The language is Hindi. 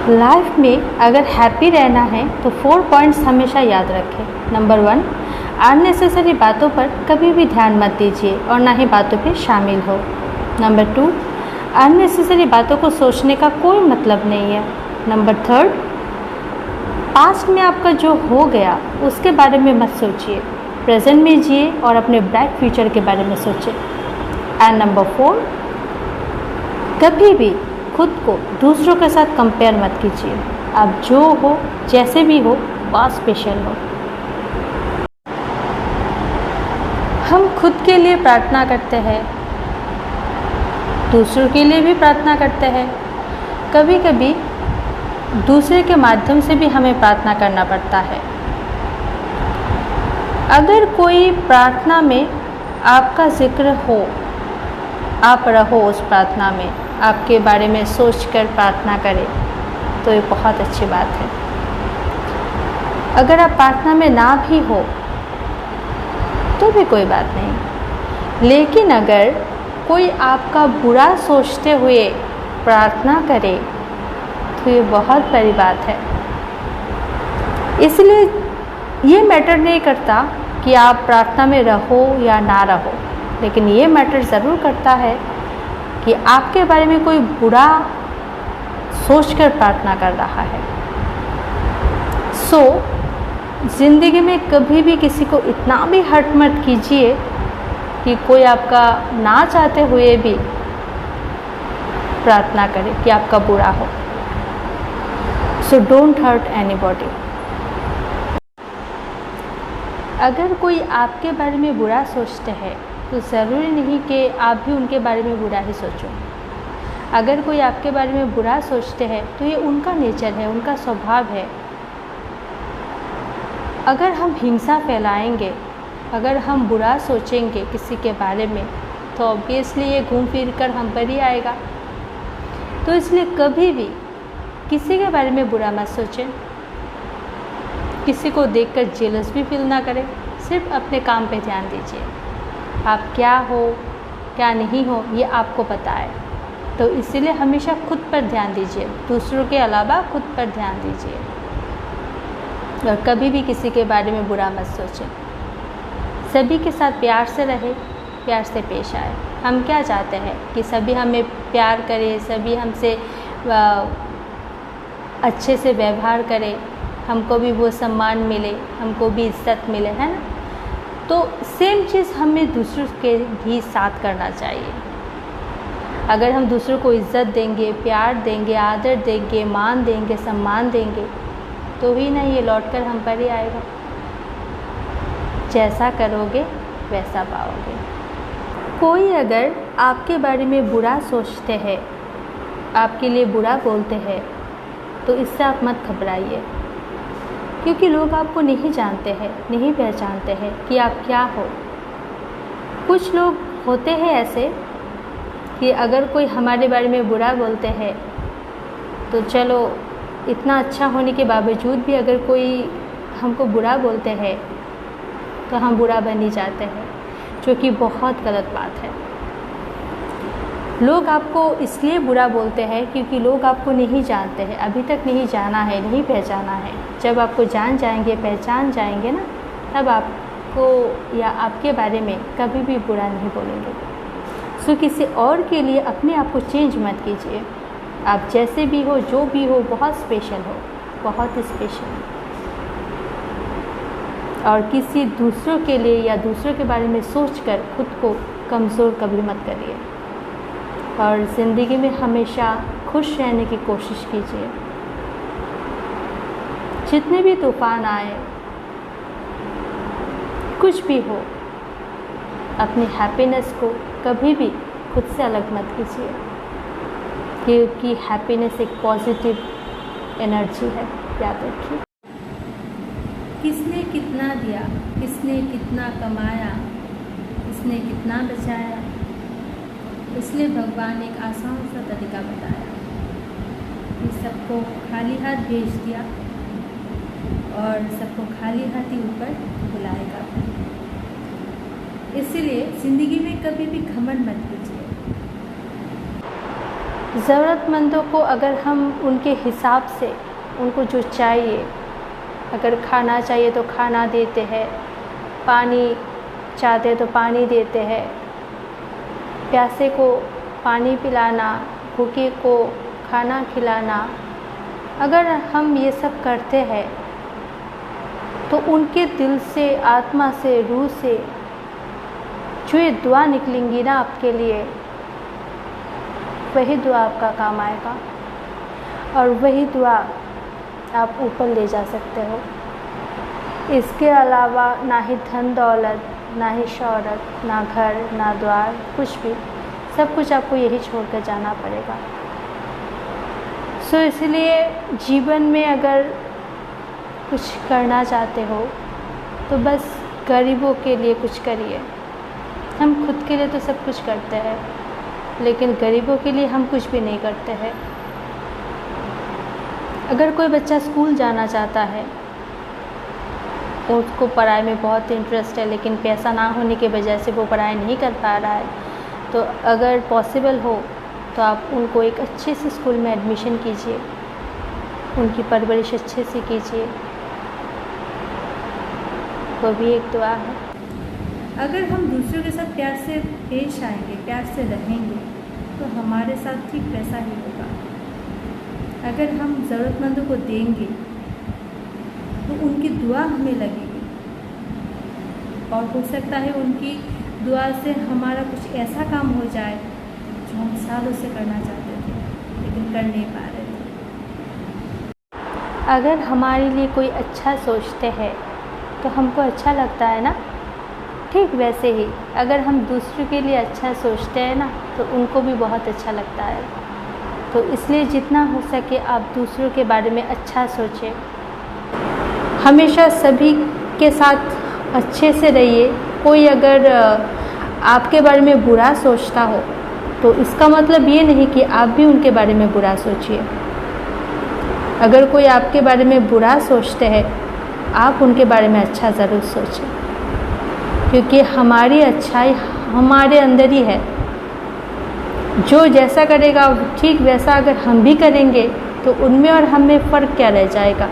लाइफ में अगर हैप्पी रहना है तो 4 पॉइंट्स हमेशा याद रखें। नंबर 1, अननेसेसरी बातों पर कभी भी ध्यान मत दीजिए और ना ही बातों पे शामिल हो। नंबर 2, अननेसेसरी बातों को सोचने का कोई मतलब नहीं है। नंबर 3, पास्ट में आपका जो हो गया उसके बारे में मत सोचिए, प्रेजेंट में जिए और अपने ब्राइट फ्यूचर के बारे में सोचें। एंड नंबर 4, कभी भी खुद को दूसरों के साथ कंपेयर मत कीजिए। आप जो हो, जैसे भी हो, बहुत स्पेशल हो। हम खुद के लिए प्रार्थना करते हैं, दूसरों के लिए भी प्रार्थना करते हैं, कभी कभी दूसरे के माध्यम से भी हमें प्रार्थना करना पड़ता है। अगर कोई प्रार्थना में आपका जिक्र हो, आप रहो उस प्रार्थना में, आपके बारे में सोचकर प्रार्थना करें, तो ये बहुत अच्छी बात है। अगर आप प्रार्थना में ना भी हो तो भी कोई बात नहीं, लेकिन अगर कोई आपका बुरा सोचते हुए प्रार्थना करे तो ये बहुत बड़ी बात है। इसलिए ये मैटर नहीं करता कि आप प्रार्थना में रहो या ना रहो, लेकिन ये मैटर ज़रूर करता है कि आपके बारे में कोई बुरा सोचकर प्रार्थना कर रहा है। ज़िंदगी में कभी भी किसी को इतना भी हर्ट मत कीजिए कि कोई आपका ना चाहते हुए भी प्रार्थना करे कि आपका बुरा हो। Don't hurt anybody. अगर कोई आपके बारे में बुरा सोचते हैं तो ज़रूरी नहीं कि आप भी उनके बारे में बुरा ही सोचो। अगर कोई आपके बारे में बुरा सोचते हैं तो ये उनका नेचर है, उनका स्वभाव है। अगर हम हिंसा फैलाएंगे, अगर हम बुरा सोचेंगे किसी के बारे में, तो ऑब्वियसली ये घूम फिर कर हम पर ही आएगा। तो इसलिए कभी भी किसी के बारे में बुरा मत सोचें, किसी को देखकर जेलस भी फील ना करें, सिर्फ अपने काम पे ध्यान दीजिए। आप क्या हो क्या नहीं हो ये आपको पता है, तो इसीलिए हमेशा खुद पर ध्यान दीजिए, दूसरों के अलावा खुद पर ध्यान दीजिए और कभी भी किसी के बारे में बुरा मत सोचें। सभी के साथ प्यार से रहे, प्यार से पेश आए। हम क्या चाहते हैं कि सभी हमें प्यार करें, सभी हमसे अच्छे से व्यवहार करें, हमको भी वो सम्मान मिले, हमको भी इज्जत मिले, है ना। तो सेम चीज़ हमें दूसरों के भी साथ करना चाहिए। अगर हम दूसरों को इज्जत देंगे, प्यार देंगे, आदर देंगे, मान देंगे, सम्मान देंगे, तो ही ना ये लौटकर हम पर ही आएगा। जैसा करोगे वैसा पाओगे। कोई अगर आपके बारे में बुरा सोचते हैं, आपके लिए बुरा बोलते हैं, तो इससे आप मत घबराइए, क्योंकि लोग आपको नहीं जानते हैं, नहीं पहचानते हैं कि आप क्या हो। कुछ लोग होते हैं ऐसे कि अगर कोई हमारे बारे में बुरा बोलते हैं तो चलो, इतना अच्छा होने के बावजूद भी अगर कोई हमको बुरा बोलते हैं तो हम बुरा बन ही जाते हैं, जो कि बहुत गलत बात है। लोग आपको इसलिए बुरा बोलते हैं क्योंकि लोग आपको नहीं जानते हैं, अभी तक नहीं जाना है, नहीं पहचाना है। जब आपको जान जाएंगे, पहचान जाएंगे ना, तब आपको या आपके बारे में कभी भी बुरा नहीं बोलेंगे। किसी और के लिए अपने आप को चेंज मत कीजिए। आप जैसे भी हो, जो भी हो, बहुत स्पेशल हो, बहुत स्पेशल। और किसी दूसरों के लिए या दूसरों के बारे में सोचकर खुद को कमज़ोर कभी मत करिए। और ज़िंदगी में हमेशा खुश रहने की कोशिश कीजिए। जितने भी तूफ़ान आए, कुछ भी हो, अपनी हैप्पीनेस को कभी भी खुद से अलग मत कीजिए, क्योंकि हैप्पीनेस एक पॉजिटिव एनर्जी है, याद रखिए। किसने कितना दिया, किसने कितना कमाया, किसने कितना बचाया, इसलिए भगवान एक आसान सा तरीका बताया कि सबको खाली हाथ भेज दिया और सबको खाली हाथ ही ऊपर बुलाएगा। इसलिए ज़िंदगी में कभी भी घमंड मत कीजिए। ज़रूरतमंदों को अगर हम उनके हिसाब से उनको जो चाहिए, अगर खाना चाहिए तो खाना देते हैं, पानी चाहते तो पानी देते हैं, प्यासे को पानी पिलाना, भूखे को खाना खिलाना, अगर हम ये सब करते हैं तो उनके दिल से, आत्मा से, रूह से जो ये दुआ निकलेंगी ना आपके लिए, वही दुआ आपका काम आएगा और वही दुआ आप ऊपर ले जा सकते हो। इसके अलावा ना ही धन दौलत, ना ही शौहरत, ना घर, ना द्वार, कुछ भी, सब कुछ आपको यही छोड़ कर जाना पड़ेगा। सो इसलिए जीवन में अगर कुछ करना चाहते हो तो बस गरीबों के लिए कुछ करिए। हम खुद के लिए तो सब कुछ करते हैं, लेकिन गरीबों के लिए हम कुछ भी नहीं करते हैं। अगर कोई बच्चा स्कूल जाना चाहता है, उसको पढ़ाई में बहुत इंटरेस्ट है, लेकिन पैसा ना होने की वजह से वो पढ़ाई नहीं कर पा रहा है, तो अगर पॉसिबल हो तो आप उनको एक अच्छे से स्कूल में एडमिशन कीजिए, उनकी परवरिश अच्छे से कीजिए, वो भी एक दुआ है। अगर हम दूसरों के साथ प्यार से पेश आएंगे, प्यार से रहेंगे, तो हमारे साथ ठीक वैसा ही होगा। अगर हम ज़रूरतमंदों को देंगे तो उनकी दुआ हमें लगेगी, और हो सकता है उनकी दुआ से हमारा कुछ ऐसा काम हो जाए जो हम सालों से करना चाहते थे लेकिन कर नहीं पा रहे थे। अगर हमारे लिए कोई अच्छा सोचते हैं तो हमको अच्छा लगता है ना, ठीक वैसे ही अगर हम दूसरों के लिए अच्छा सोचते हैं ना तो उनको भी बहुत अच्छा लगता है। तो इसलिए जितना हो सके आप दूसरों के बारे में अच्छा सोचें, हमेशा सभी के साथ अच्छे से रहिए। कोई अगर आपके बारे में बुरा सोचता हो तो इसका मतलब ये नहीं कि आप भी उनके बारे में बुरा सोचिए। अगर कोई आपके बारे में बुरा सोचते हैं, आप उनके बारे में अच्छा ज़रूर सोचें, क्योंकि हमारी अच्छाई हमारे अंदर ही है। जो जैसा करेगा ठीक वैसा अगर हम भी करेंगे तो उनमें और हम में फ़र्क क्या रह जाएगा।